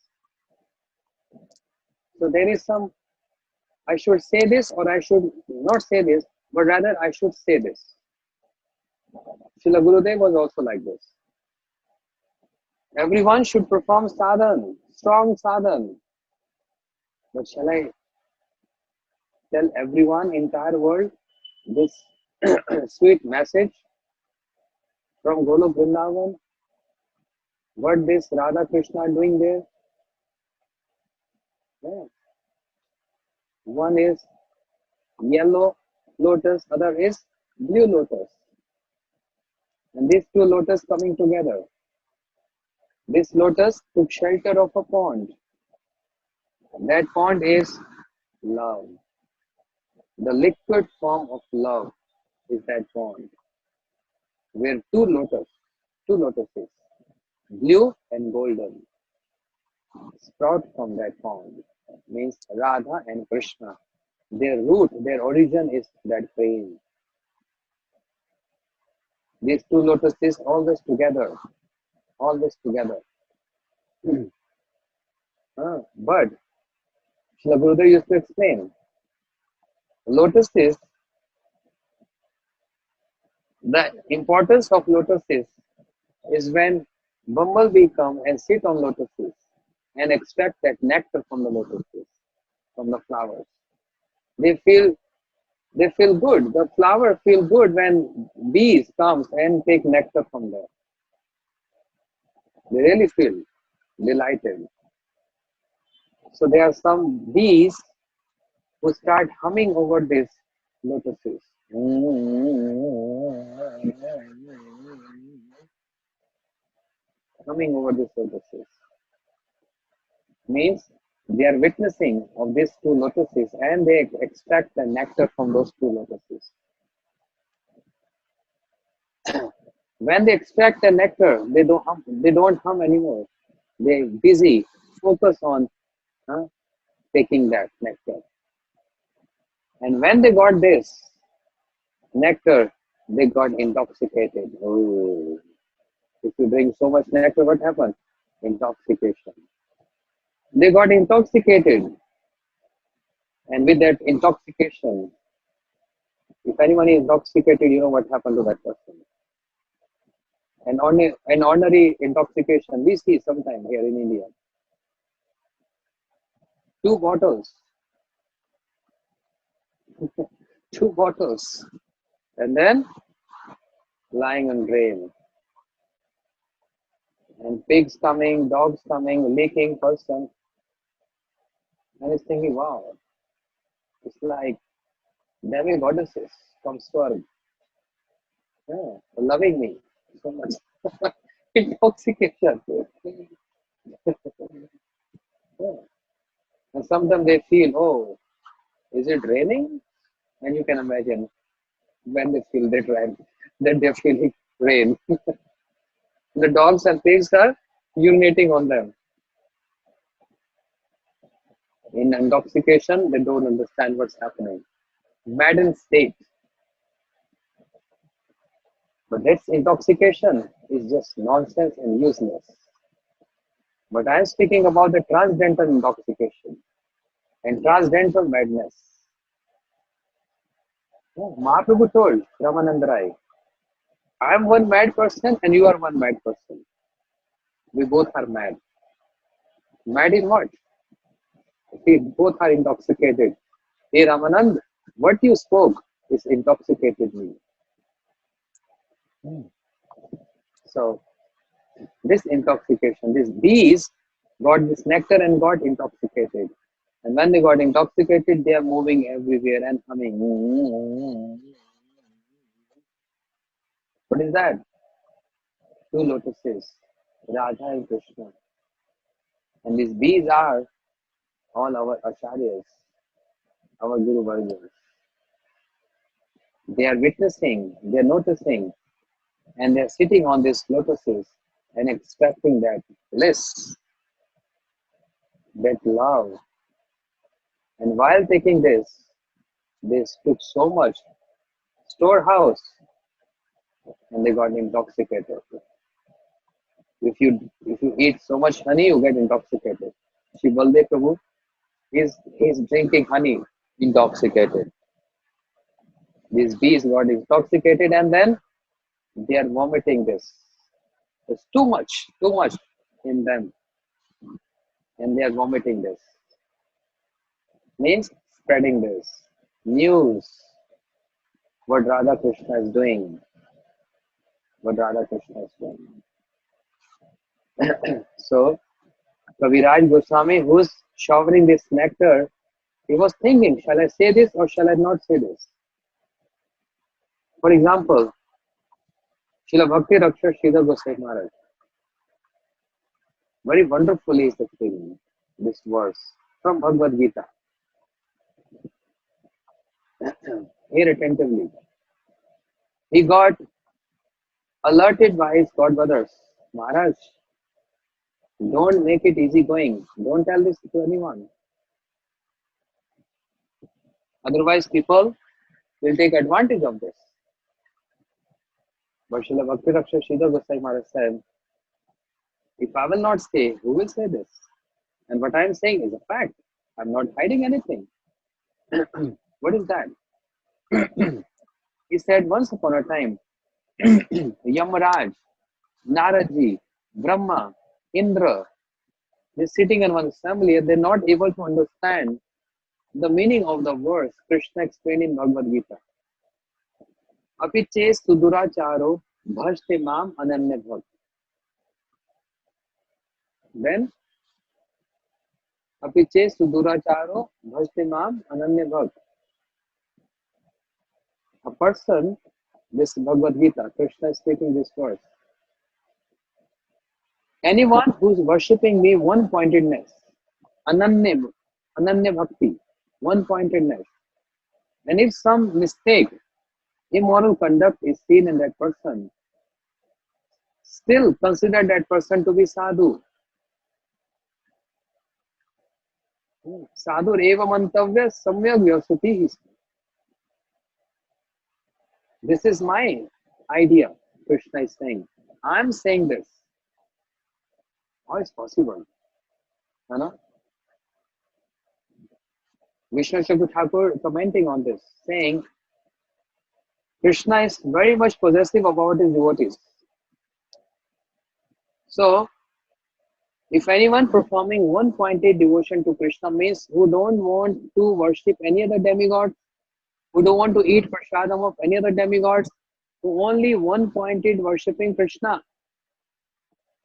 So there is some, I should say this or I should not say this, but rather I should say this. Srila Gurudev was also like this. Everyone should perform sadhan, strong sadhan. But shall I tell everyone, entire world, this sweet message from Golok Vrindavan? What this Radha Krishna are doing there? Yeah. One is yellow lotus, other is blue lotus. And these two lotus coming together. This lotus took shelter of a pond. That pond is love. The liquid form of love is that pond. Where two lotuses, blue and golden, sprout from that pond. Means Radha and Krishna Their root, their origin is that praying. These two lotuses always together, always together. But Srila Gurudev used to explain, lotuses, the importance of lotuses is when bumblebee come and sit on lotuses and extract that nectar from the lotuses, from the flowers. They feel they feel good. The flower feel good when bees comes and take nectar from there. They really feel delighted. So there are some bees who start humming over these lotuses. Humming over these lotuses means they are witnessing of these two lotuses and they extract the nectar from those two lotuses. When they extract the nectar, they don't hum anymore. They busy focus on taking that nectar. And when they got this nectar, they got intoxicated. Oh, if you drink so much nectar, what happened? Intoxication. They got intoxicated, and with that intoxication, if anyone is intoxicated, you know what happened to that person. An ordinary intoxication, we see sometime here in India. 2 bottles, 2 bottles, and then lying on drain. And pigs coming, dogs coming, leaking person. And he's thinking, wow, it's like demi goddesses from Swarg, loving me so much. Intoxication. Yeah. And sometimes they feel, oh, is it raining? And you can imagine when they feel that rain, that they're feeling rain. The dogs and pigs are urinating on them. In intoxication, they don't understand what's happening. Maddened state. But that's intoxication is just nonsense and useless. But I am speaking about the transcendental intoxication and transcendental madness. Oh, Mahaprabhu told Ramananda Rai, I am one mad person and you are one mad person. We both are mad. Mad in what? We both are intoxicated. Hey Ramanand, what you spoke is intoxicated me. So this intoxication, these bees got this nectar and got intoxicated. And when they got intoxicated, they are moving everywhere and humming. What is that? Two lotuses, Radha and Krishna. And these bees are all our acharyas, our Guru Vargas. They are witnessing, they are noticing, and they are sitting on these lotuses and extracting that bliss, that love. And while taking this, they took so much storehouse and they got intoxicated. If you eat so much honey, you get intoxicated. Shri Baldev Prabhu is drinking honey, intoxicated. These bees got intoxicated and then they are vomiting this. There's too much in them, and they are vomiting this. Means spreading this news. What Radha Krishna is doing. What Radha Krishna is doing. So, Kaviraj Goswami, who's showering this nectar, he was thinking, shall I say this or shall I not say this? For example, Srila Bhakti Raksha Sridhar Goswami Maharaj very wonderfully is explaining this verse from Bhagavad Gita. Hear attentively. He got alerted by his godbrothers. Maharaj, don't make it easy going. Don't tell this to anyone. Otherwise, people will take advantage of this. But Srila Bhakti Raksha Sridhar Goswami Maharaj said, if I will not say, who will say this? And what I am saying is a fact. I'm not hiding anything. What is that? He said, once upon a time, Yamaraj, Naradji, Brahma, Indra, they're sitting in one assembly and they're not able to understand the meaning of the verse Krishna explained in Bhagavad Gita. Apiche suduracharo bhashte mam ananya bhakt. Then, apiche suduracharo bhashte mam ananya bhakt. A person, this Bhagavad Gita, Krishna is speaking this verse. Anyone who's worshipping me one pointedness, ananya bhakti, one pointedness. And if some mistake, immoral conduct is seen in that person, still consider that person to be sadhu. Sadhu eva mantavya samyak vyasati. This is my idea, Krishna is saying. I'm saying this. How is possible? You know? Vishnu Shakti Thakur commenting on this, saying, Krishna is very much possessive about his devotees. So, if anyone performing one-pointed devotion to Krishna means who don't want to worship any other demigod, who don't want to eat prasadam of any other demigods, who only one-pointed worshipping Krishna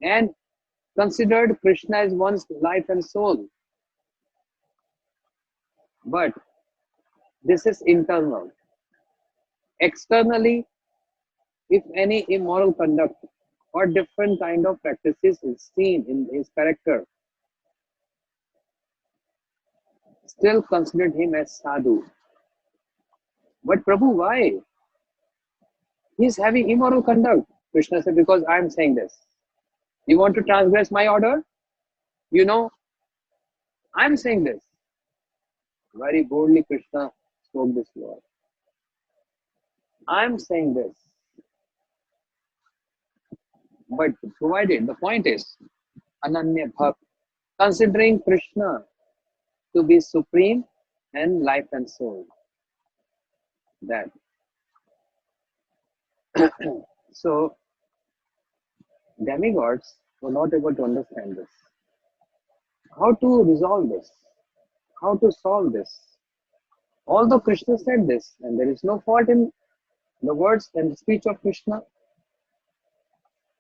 and considered Krishna as one's life and soul. But this is internal. Externally, if any immoral conduct or different kind of practices is seen in his character, still considered him as sadhu. But Prabhu, why? He's having immoral conduct. Krishna said, because I am saying this. You want to transgress my order? You know, I'm saying this. Very boldly Krishna spoke this word. I'm saying this. But provided, the point is, Ananya Bhakt, considering Krishna to be supreme and life and soul. That. So, demigods were not able to understand this. How to resolve this? How to solve this? Although Krishna said this, and there is no fault in the words and the speech of Krishna,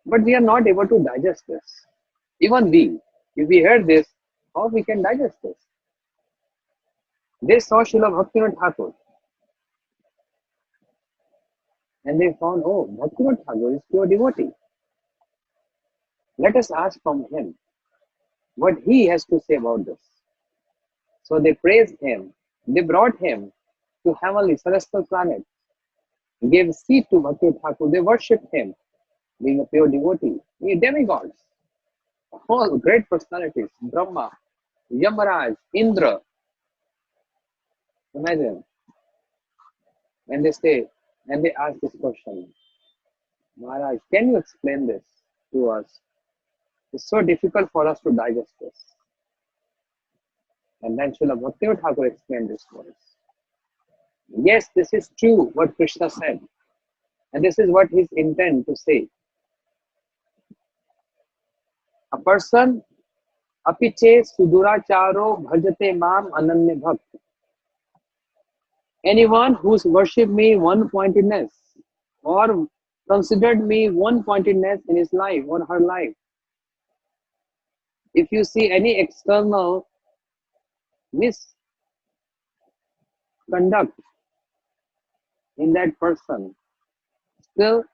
but we are not able to digest this. Even we, if we heard this, how we can digest this? They saw Srila Bhaktivinoda Thakur, and they found, oh, Bhaktivinoda Thakur is pure devotee. Let us ask from him what he has to say about this. So they praised him. They brought him to heavenly celestial planet, gave seat to Bhaktivinoda Thakur. They worshipped him, being a pure devotee. He demigods, all great personalities, Brahma, Yamaraj, Indra. Imagine. And they say, and they ask this question, Maharaj, can you explain this to us? It's so difficult for us to digest this. And then Srila Bhaktivinoda Thakur explained this for us. Yes, this is true what Krishna said. And this is what his intent to say. A person, apiche suduracharo bhajate mam ananya bhakt. Anyone who's worshipped me one-pointedness or considered me one-pointedness in his life or her life. If you see any external misconduct in that person, still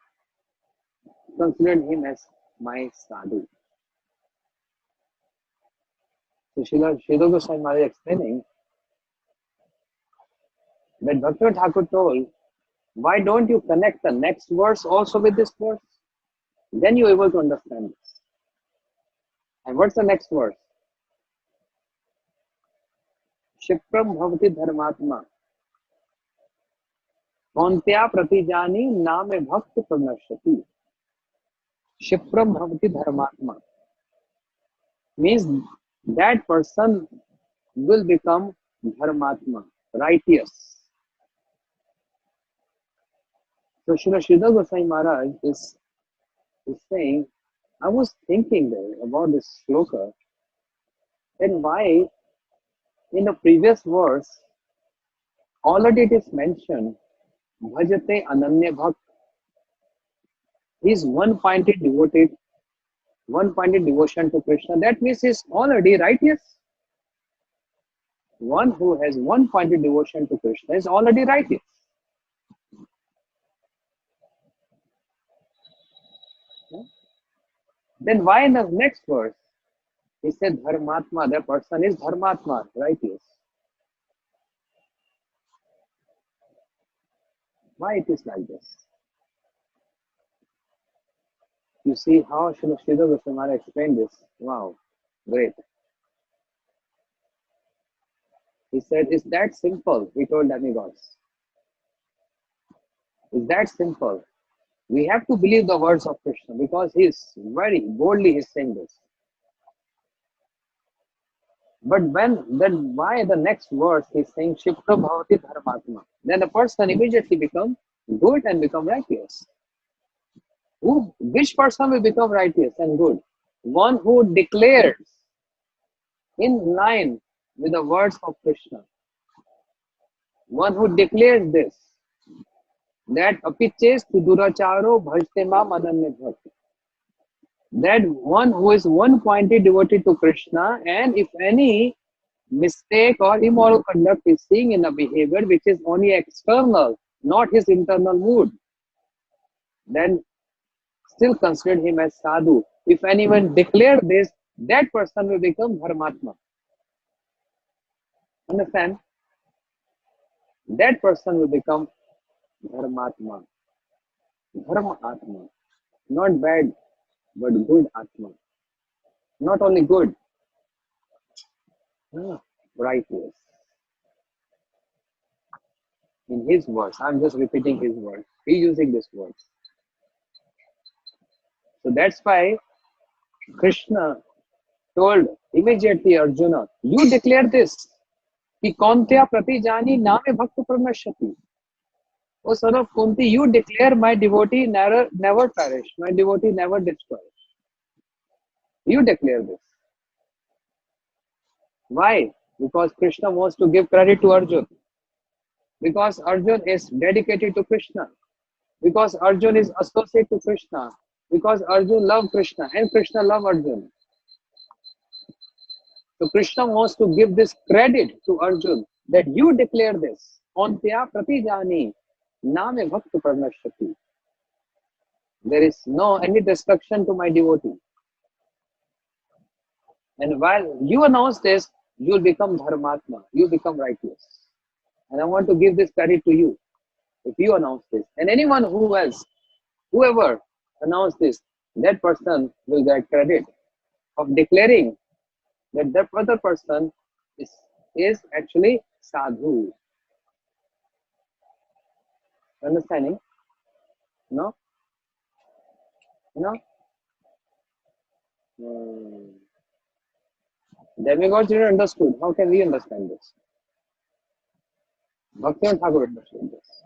consider him as my sadhu. So Srila Goswami Maharaj explaining that Dr. Thakur told, why don't you connect the next verse also with this verse? Then you're able to understand this. And what's the next verse? Shipram bhavati dharmatma कौन्त्या प्रतिजानी नाम भक्त प्रणश्यति क्षिप्रम भवति धर्मात्मा means that person will become dharmatma, righteous. So Srila Sridhar Goswami Maharaj is saying, I was thinking there about this shloka and why in the previous verse already it is mentioned bhajate ananya bhakt. He is one-pointed devoted, one-pointed devotion to Krishna. That means he is already righteous. One who has one-pointed devotion to Krishna is already righteous. Then why in the next verse he said dharmatma, the person is dharmatma, righteous. Why it is like this? You see how Srila Sridhar Goswami Maharaj explained this. Wow, great. He said, it's that simple, he told demigods. It's that simple. We have to believe the words of Krishna because he is very boldly is saying this. But then why the next verse is saying Shipra Bhavati Dharmatma? Then the person immediately become good and become righteous. Which person will become righteous and good? One who declares in line with the words of Krishna. One who declares this, that apiches tu duracharo bhajte mam ananya bhakti. That one who is one-pointed devotee to Krishna, and if any mistake or immoral conduct is seen in a behavior which is only external, not his internal mood, then still consider him as sadhu. If anyone declare this, that person will become dharmatma. Understand? That person will become dharmatma. Dharma atma. Not bad, but good atma. Not only good, righteous. In his words, I'm just repeating his words. He's using these words. So that's why Krishna told immediately Arjuna, you declare this. Ki Kauntya pratijani name bhakta pranashyati. O son of Kunti, you declare my devotee never perish, my devotee never destroys. You declare this. Why? Because Krishna wants to give credit to Arjuna. Because Arjuna is dedicated to Krishna. Because Arjuna is associated to Krishna. Because Arjuna loves Krishna and Krishna loves Arjuna. So Krishna wants to give this credit to Arjuna that you declare this. Antya pratijani name bhakta pranashyati. There is no any destruction to my devotee. And while you announce this, you will become dharmatma. You become righteous. And I want to give this credit to you. If you announce this, and anyone who else, whoever announce this, that person will get credit of declaring that that other person is actually sadhu. Understanding? No? No? Demigods didn't understood. How can we understand this? Bhaktivinoda Thakur understood this.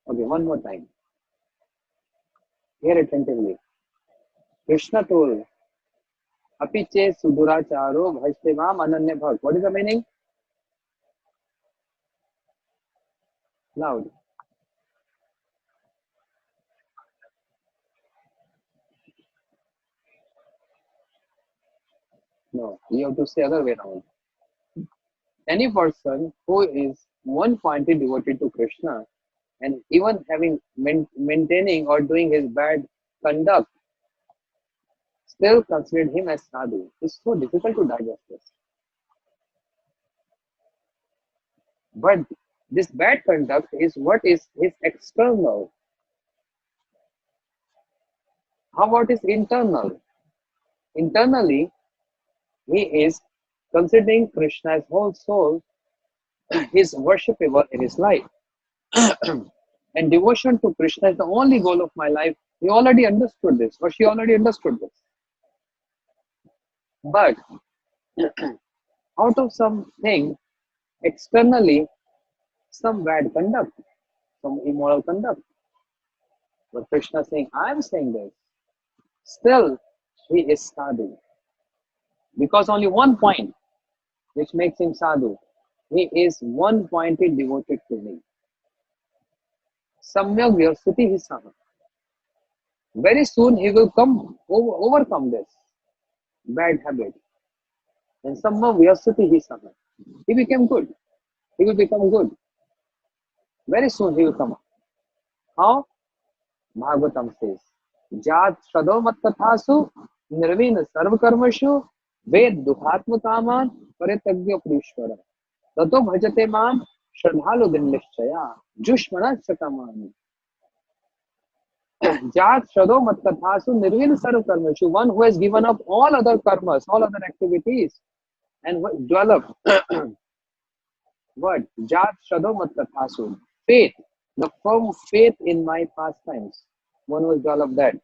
Okay, one more time. Hear attentively. Krishna told, Apiche suduracharo bhajtevam ananya bhakt. What is the meaning? Loud. No, you have to say other way around. Any person who is one-pointed devoted to Krishna and even having maintaining or doing his bad conduct, still considered him as sadhu. It's so difficult to digest this. But this bad conduct is what is his external. How about his internal? Internally, he is considering Krishna as whole soul is worshipable in his life. And devotion to Krishna is the only goal of my life. He already understood this, or she already understood this. But out of something externally, some bad conduct, some immoral conduct. But Krishna is saying, I am saying this. Still, he is sadhu. Because only one point which makes him sadhu. He is one pointed devoted to me. Samyak vyasati hi saha. Very soon he will overcome this bad habit. And samyak vyasati hi saha. He became good. He will become good. Very soon he will come up. How? Bhagavatam says, Jat Shado Mattathasu Nirvina Sarvakarmashu Ved Dukhatma Kaman Paritagya Prishvara Tato Bhajate Mam Shradhalu Dinlishchaya Jushmana Sakaman Jat Shado Mattathasu Nirvina Sarvakarmashu, one who has given up all other karmas, all other activities, and developed what? Jat Shado Mattathasu, faith, the firm faith in my pastimes. One who has developed that.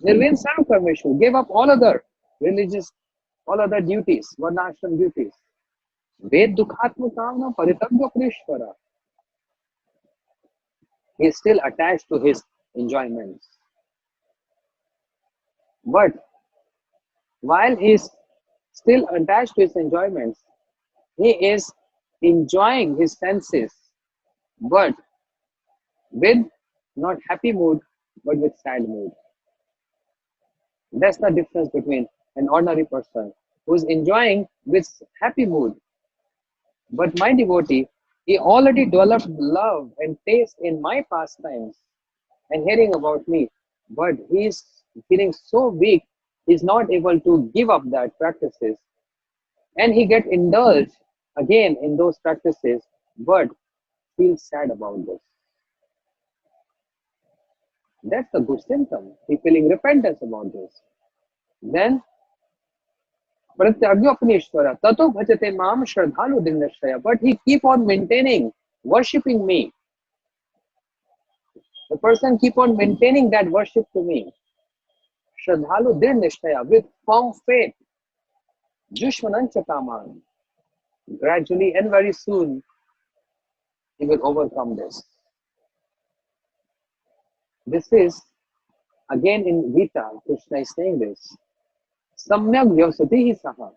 Nirvin Sarvakarmashu gave up all other religious, all other duties, varnashram duties. Ved Dukhatma Kamna Paritagya Prishvara. He is still attached to his enjoyments. But while he is still attached to his enjoyments, he is enjoying his senses, but with not happy mood, but with sad mood. That's the difference between an ordinary person who is enjoying with happy mood. But my devotee, he already developed love and taste in my pastimes and hearing about me, but he is feeling so weak, he's not able to give up that practices, and he get indulged again in those practices, but feels sad about this. That's a good symptom. He feeling repentance about this. Then Pratyagyopanishvara Tato Bhajate Mam Shradhalu Dinashaya. But he keep on maintaining, worshipping me. The person keep on maintaining that worship to me. Shradhalu Dinashaya, with firm faith. Jushmanancha Kaman. Gradually and very soon he will overcome this. This is again in Gita, Krishna is saying this. Samyak vyasati saha.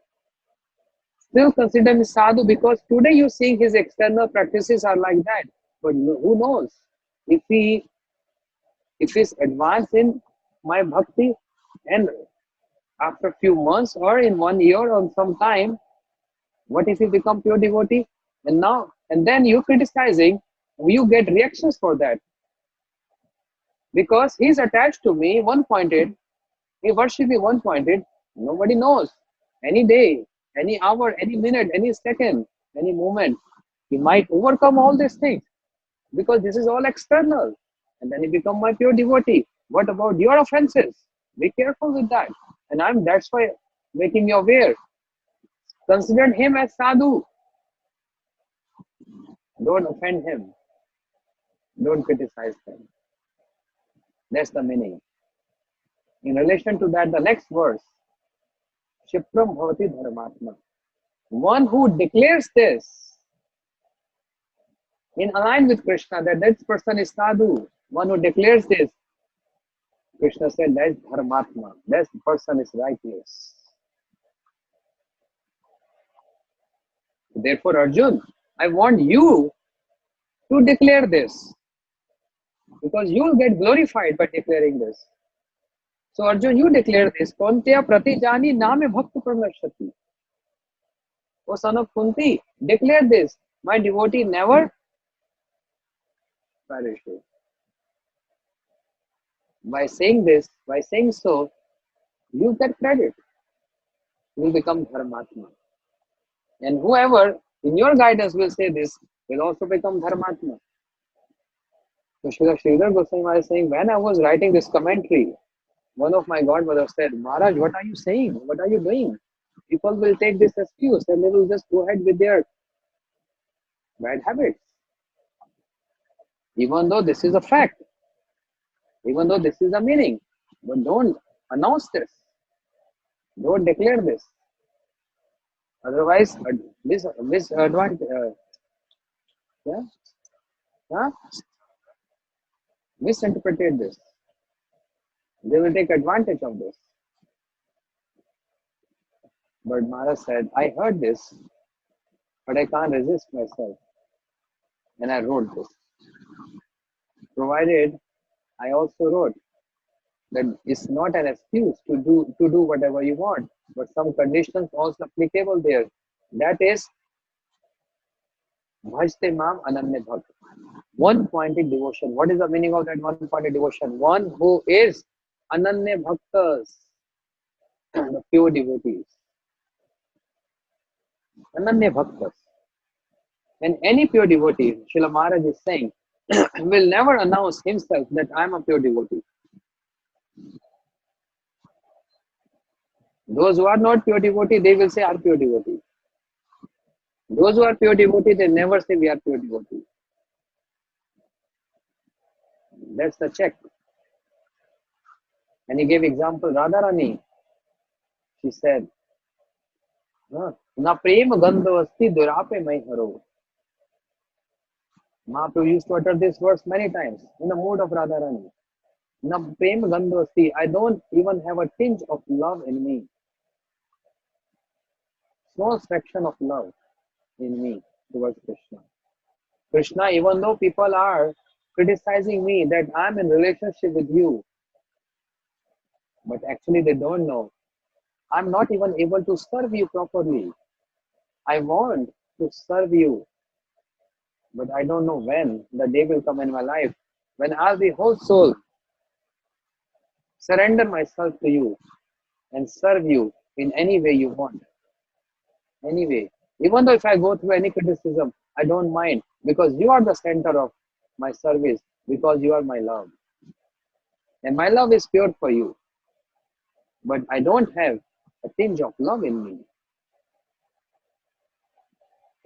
Still consider me sadhu because today you see his external practices are like that. But who knows if he's advanced in my bhakti, and after a few months or in 1 year or some time, what if he become pure devotee? And then you criticizing, you get reactions for that. Because he's attached to me one-pointed, he worships me one-pointed, nobody knows. Any day, any hour, any minute, any second, any moment, he might overcome all these things. Because this is all external. And then he become my pure devotee. What about your offenses? Be careful with that. And that's why making you aware. Consider him as sadhu. Don't offend him. Don't criticize him. That's the meaning. In relation to that, the next verse, Shipram Bhavati Dharmatma. One who declares this in line with Krishna, that this person is sadhu. One who declares this, Krishna said, that is Dharmatma. That person is righteous. Therefore, Arjun, I want you to declare this. Because you will get glorified by declaring this. So Arjun, you declare this. Kontya pratijani name bhakti pranashati. O son of Kunti, declare this. My devotee never perishes. By saying this, by saying so, you get credit. You become Dharmatma. And whoever in your guidance will say this will also become Dharmatma. So Sridhar Goswami was saying, when I was writing this commentary, one of my godmothers said, Maharaj, what are you saying? What are you doing? People will take this excuse and they will just go ahead with their bad habits. Even though this is a fact, even though this is a meaning, but don't announce this. Don't declare this. Otherwise, misadvantage, yeah, huh? Misinterpret this. They will take advantage of this. But Maharaj said, I heard this, but I can't resist myself. And I wrote this. Provided I also wrote that it's not an excuse to do whatever you want, but some conditions also applicable there. That is Bhajte Mam Ananya Bhakt. One pointed devotion. What is the meaning of that one pointed devotion? One who is Ananya Bhaktas, the pure devotees. Ananya Bhaktas. And any pure devotee, Srila Maharaj is saying, will never announce himself that I am a pure devotee. Those who are not pure devotee, they will say are pure devotee. Those who are pure devotee, they never say we are pure devotee. That's the check. And he gave example, Radharani. She said, Na prem gandho asti durape mai haro. Mahaprabhu used to utter this verse many times in the mood of Radharani. Na prem gandho asti. I don't even have a tinge of love in me. Small fraction of love in me towards Krishna. Krishna, even though people are criticizing me that I'm in relationship with you, but actually they don't know. I'm not even able to serve you properly. I want to serve you, but I don't know when the day will come in my life when I'll be whole soul surrender myself to you and serve you in any way you want. Anyway, even though if I go through any criticism, I don't mind because you are the center of my service, because you are my love. And my love is pure for you. But I don't have a tinge of love in me.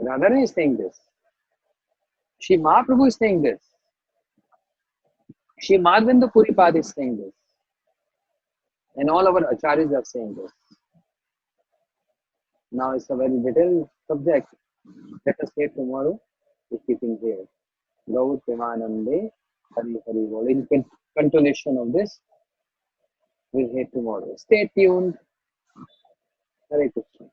Radharani is saying this. Shri Mahaprabhu is saying this. Shri Madhavendra Puripad is saying this. And all our acharyas are saying this. Now it's a very detailed subject. Let us hear tomorrow. We're keeping here. Gaur Premanande Hari Hari Bol. In continuation of this, we'll hear tomorrow. Stay tuned. Hare Krishna.